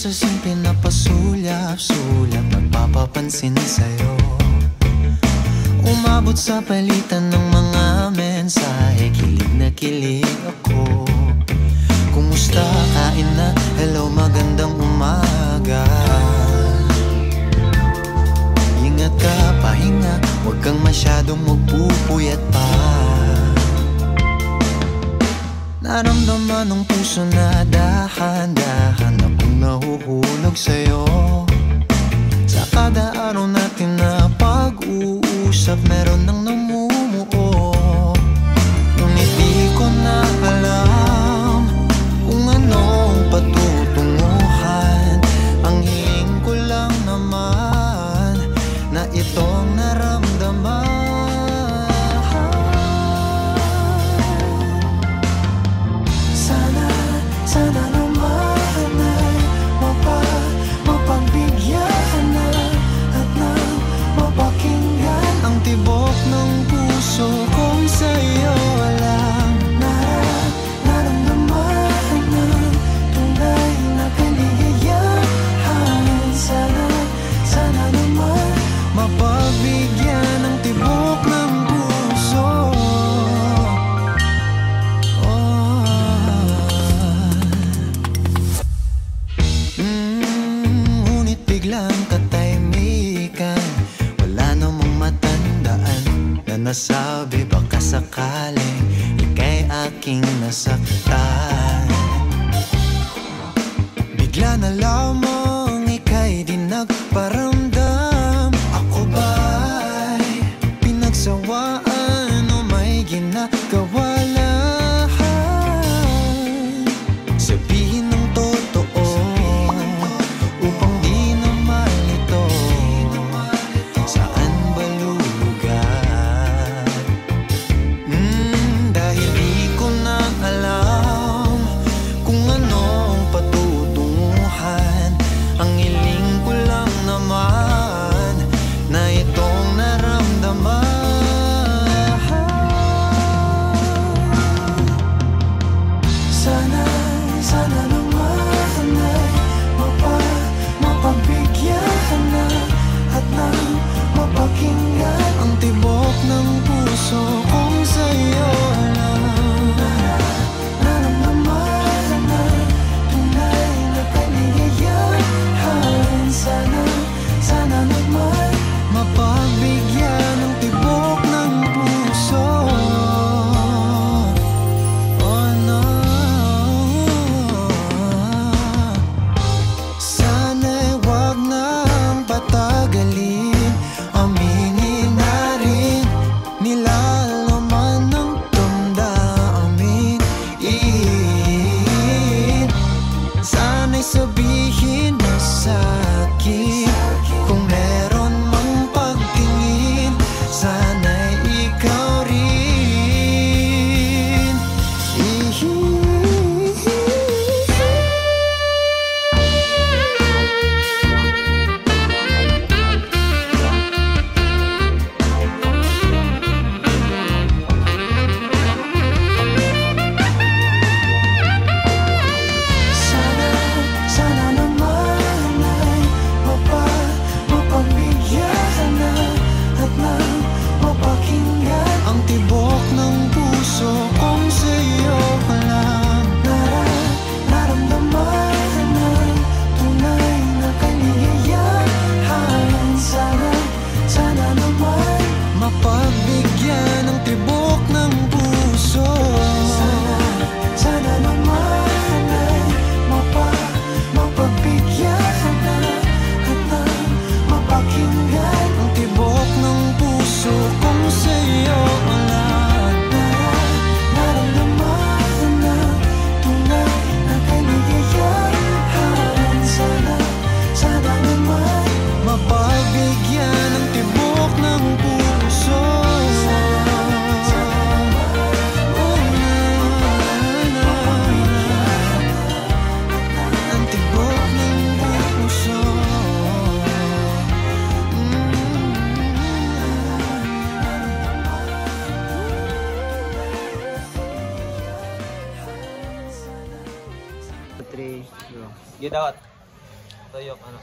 sa simple na pasulyap-sulyap, nagpapapansin sa'yo. Umabot sa palitan ng mga mensahe, kilig na kilig ako. Kumusta, kain na, hello, magandang umaga. Ingat ka, pahinga, huwag kang masyadong magpupuyat pa. Naramdaman ng puso na dahan-dahan akong nahuhulog sa'yo. Sa kada araw natin na pag-uusap, meron nang namumuo. Ngunit di ko na alam kung anong patutunguhan. Ang hiling ko lang naman na itong naramdaman. Sana naman ay mapagbigyan na at nang mapakinggan ang tibok ng puso kong sa'yo lang naramdaman ng tunay na kaligayahan. Sana naman mapagbigyan ang tibok ng puso. Ngunit biglang katahimikan, wala namang matandaan na nasabi baka sakaling ika'y aking nasaktan. Bigla na lamang ika'y di nagparamdam. Ako ba'y pinagsawaan o may ginagawa lang? Sabihin ng totoo upang di na malito. Saan ba lulugar? Dahil di ko na alam kung anong patutunguhan. Ang hiling ko lang naman na itong naramdaman. Sana naman ay mapagbigyan na at nang mapakinggan ang tibok ng puso kong sa'yo lang naramdaman na tunay na kaligayahan. Sana naman mapagbigyan ang tibok ng puso. Oh no, sana'y wag nang patagalin. Aminin na rin nilalaman ng damdamin. Sana'y sabihin mo sa'kin kung meron mang pagtingin. Sana'y ikaw rin. Sana naman ay mapagbigyan na at nang mapakinggan ang tibok ng puso kong sa'yo lang naramdaman ng tunay na kaligayahan. Sana naman mapagbigyan ang tibok ng puso. Sana naman ay mapagbigyan na at nang mapakinggan ang tibok ng puso kung sa'yo lang naramdaman ng tunay na kaligayahan. Sana naman mapagbigyan ang tibok ng puso. Ang tibok ng puso. Get out. Toyok, ano.